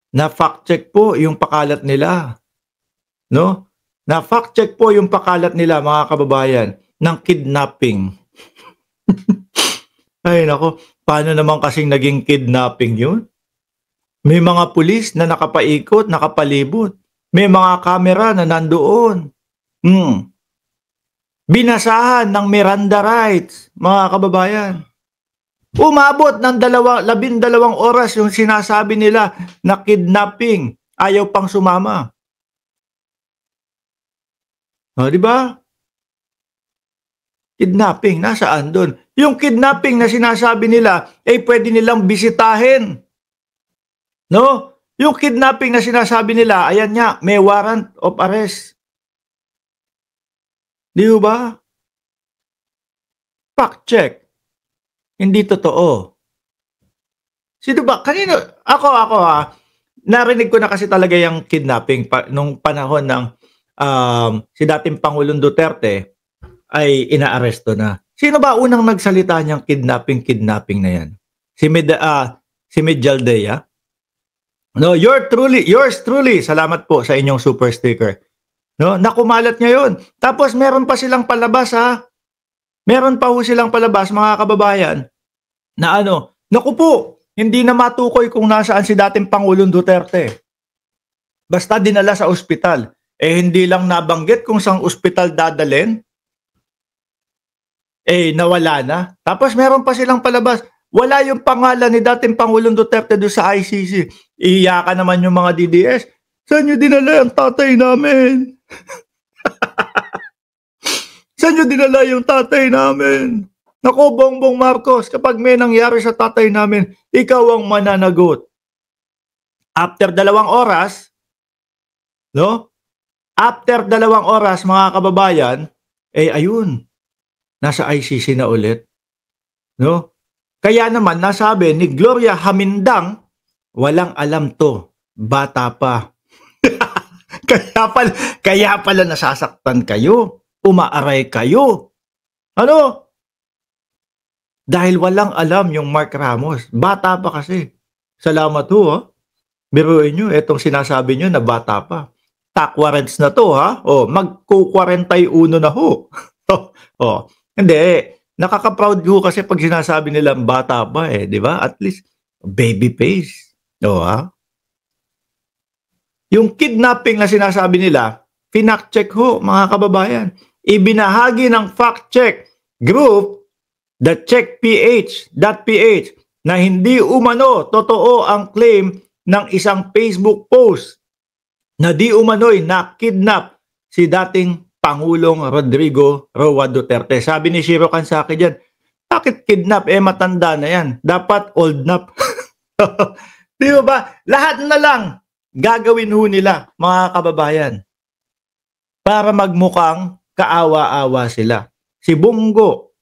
Na fact check po yung pakalat nila, no? Na fact check po yung pakalat nila mga kababayan ng kidnapping. Ay nako, paano naman kasing naging kidnapping yun? May mga pulis na nakapaikot, nakapalibot. May mga kamera na nandoon. Binasahan ng Miranda rights, mga kababayan. Umabot ng 12 oras yung sinasabi nila na kidnapping. Ayaw pang sumama. O, di ba? Kidnapping, nasaan doon? Yung kidnapping na sinasabi nila, pwede nilang bisitahin. No? Yung kidnapping na sinasabi nila, ayan nga, may warrant of arrest. Di ba? Fact check. Hindi totoo. Sino ba? Kanino? Ako narinig ko na kasi talaga yung kidnapping nung panahon ng si dating Pangulong Duterte ay inaaresto na. Sino ba unang nagsalita niyang kidnapping na yan? Si Medjaldea? No, yours truly. Salamat po sa inyong super sticker. No, nakumalat niya yun. Tapos meron pa silang palabas ha. Meron pa ho silang palabas mga kababayan na naku po, hindi na matukoy kung nasaan si dating Pangulong Duterte. Basta dinala sa ospital. Hindi lang nabanggit kung saang ospital dadalhin. Nawala na. Tapos meron pa silang palabas. Wala yung pangalan ni dating Pangulong Duterte doon sa ICC. Iiyakan naman yung mga DDS. Saan nyo dinala yung tatay namin? Saan nyo dinala yung tatay namin? Naku, Bongbong Marcos, kapag may nangyari sa tatay namin, ikaw ang mananagot. After 2 oras, no? After 2 oras, mga kababayan, ayun, nasa ICC na ulit. No? Kaya naman, nasabi ni Gloria Hamindang, walang alam to, bata pa. kaya pala nasasaktan kayo, umaaray kayo. Ano? Dahil walang alam yung Mark Ramos. Bata pa kasi. Salamat ho ha. Biruin nyo, etong sinasabi nyo na bata pa. Tak warrants na to ha. Magku-41 na ho. Hindi. Nakaka-proud ho kasi pag sinasabi nilang bata pa di ba? At least, baby face. Ha? Yung kidnapping na sinasabi nila, fact check ho mga kababayan. Ibinahagi ng fact check group the checkph.ph na hindi umano totoo ang claim ng isang Facebook post na di umano'y na-kidnap si dating Pangulong Rodrigo Roa Duterte. Sabi ni Shiro Kansaki dyan, bakit kidnap? Matanda na yan. Dapat old nap. Di ba? Lahat na lang gagawin ho nila, mga kababayan, para magmukhang kaawa-awa sila. Si Bongo,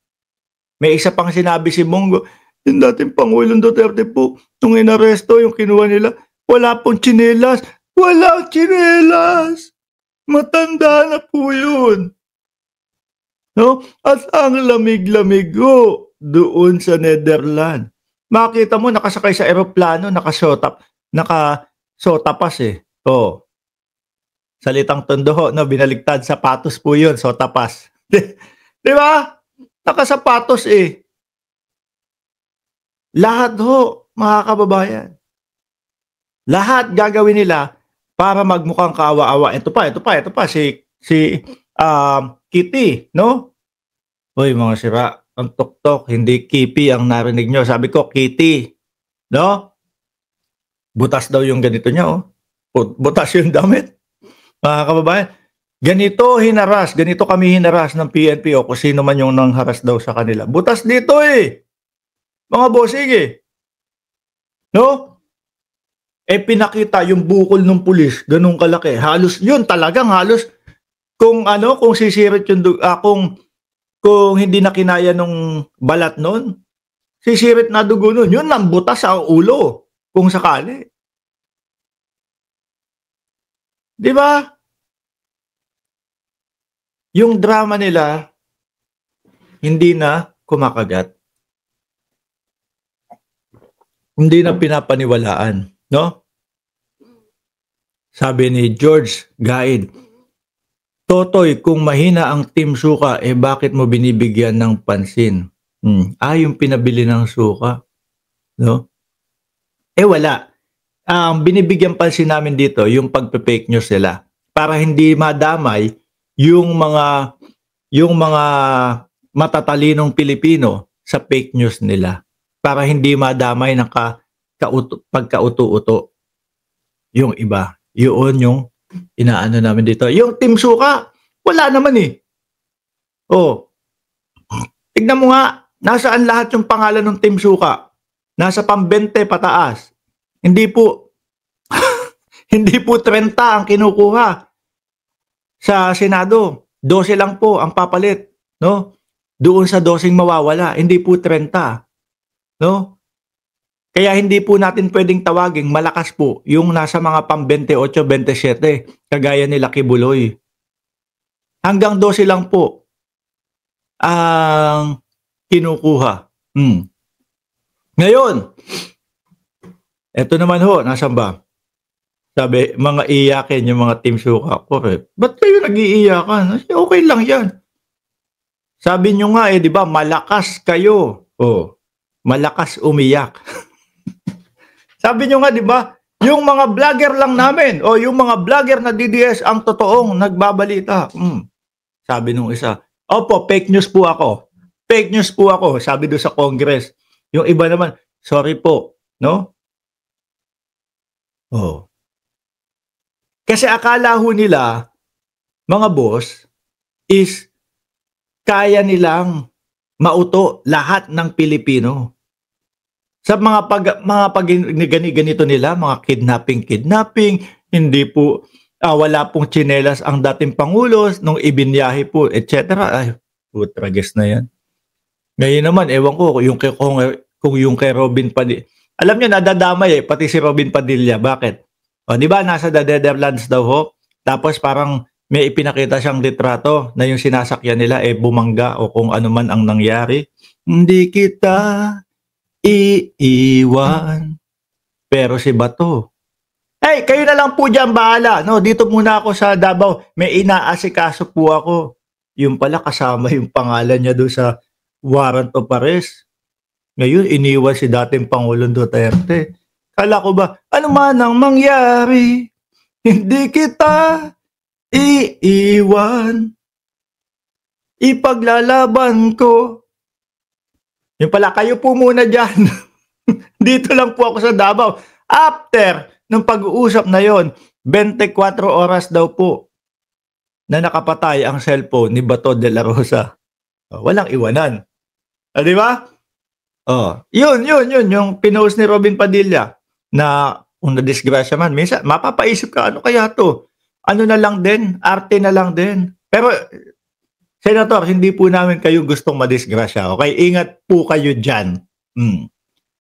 may isa pang sinabi si Bongo, yung dating Pangulong Duterte po, nung inaresto, yung kinuha nila, wala pong tsinelas. Walang tsinelas! Matanda na po yun. No? At ang lamig-lamig ho, doon sa Netherlands. Makita mo, nakasakay sa eroplano, nakasotapas Salitang tondo ho, no? Binaligtad, sapatos po yun, sotapas. Di ba? Nakasapatos Lahat ho, mga kababayan. Lahat gagawin nila para magmukhang kaawa-awa. Ito pa, si Kitty, no? Uy, mga sira, ang tuktok, hindi Kipi ang narinig nyo. Sabi ko, Kitty, no? Butas daw yung ganito niya, butas yung damit. Mga kababayan, ganito kami hinaras ng PNP kung sino man yung nangharas daw sa kanila. Butas dito mga bossing no? Pinakita yung bukol ng pulis, ganun kalaki. Halos kung sisirit yung kung hindi na kinaya nung balat nun, sisirit na dugo nun, yun ang butas sa ulo, kung sakali. Di ba? Yung drama nila, hindi na kumakagat. Hindi na pinapaniwalaan, no? Sabi ni George Gaid, Totoy, kung mahina ang Team Suka, bakit mo binibigyan ng pansin? Yung pinabili ng suka, no? Wala. Binibigyan pansin namin dito yung pagpe-fake news nila para hindi madamay yung mga matatalinong Pilipino sa fake news nila. Para hindi madamay ng pagkauto-uto yung iba. Yun yung inaano namin dito. Yung Team Suka, wala naman eh. Tignan mo nga, nasaan lahat yung pangalan ng Team Suka? Nasa pang-20 pataas. Hindi po hindi po 30 ang kinukuha sa Senado. 12 lang po ang papalit, no? Doon sa 12 mawawala, hindi po 30, no? Kaya hindi po natin pwedeng tawaging malakas po yung nasa mga pang-28, 27, kagaya ni Lucky Buloy. Hanggang 12 lang po ang kinukuha. Ngayon, eto naman ho, nasan ba? Sabi, mga iyakin yung mga Team Suka. Ba't kayo nag-iiyakan? Okay lang yan. Sabi nyo nga di ba, malakas kayo. Malakas umiyak. Sabi nyo nga, di ba, yung mga vlogger lang namin, yung mga vlogger na DDS ang totoong nagbabalita. Sabi nung isa, opo, fake news po ako. Fake news po ako, sabi doon sa Congress. Yung iba naman, sorry po, no? Kasi akala ho nila, mga boss, is kaya nilang mauto lahat ng Pilipino. Sa mga ganito nila, mga kidnapping, hindi po, wala pong tsinelas ang dating Pangulo nung ibinyahe po, etc. Ay, putrages na yan. Ngayon naman, ewan ko, kung yung kay Robin Padilla. Alam niyo, nadadamay pati si Robin Padilla. Bakit? Di ba, nasa The Netherlands daw ho? Tapos parang may ipinakita siyang litrato na yung sinasakyan nila bumangga o kung ano man ang nangyari. Hindi kita iiwan. Pero si Bato, kayo na lang po dyan, bahala. No, dito muna ako sa Davao. May inaasikaso po ako. Yung pala kasama yung pangalan niya doon sa warrant of arrest. Ngayon, iniwan si dating Pangulong Duterte. Kala ko ba, ano man ang mangyari, hindi kita iiwan. Ipaglalaban ko. Yung pala, kayo po muna dyan. Dito lang po ako sa Davao. After ng pag-uusap na yon, 24 oras daw po na nakapatay ang cellphone ni Bato de la Rosa. Walang iwanan. Di ba? Yun, yung pinost ni Robin Padilla na kung na-disgrasya man, minsan mapapaisip ka, ano kaya to? Ano na lang din, arte na lang din. Pero, Senator, hindi po namin kayo gustong madisgrasya. Okay? Ingat po kayo dyan.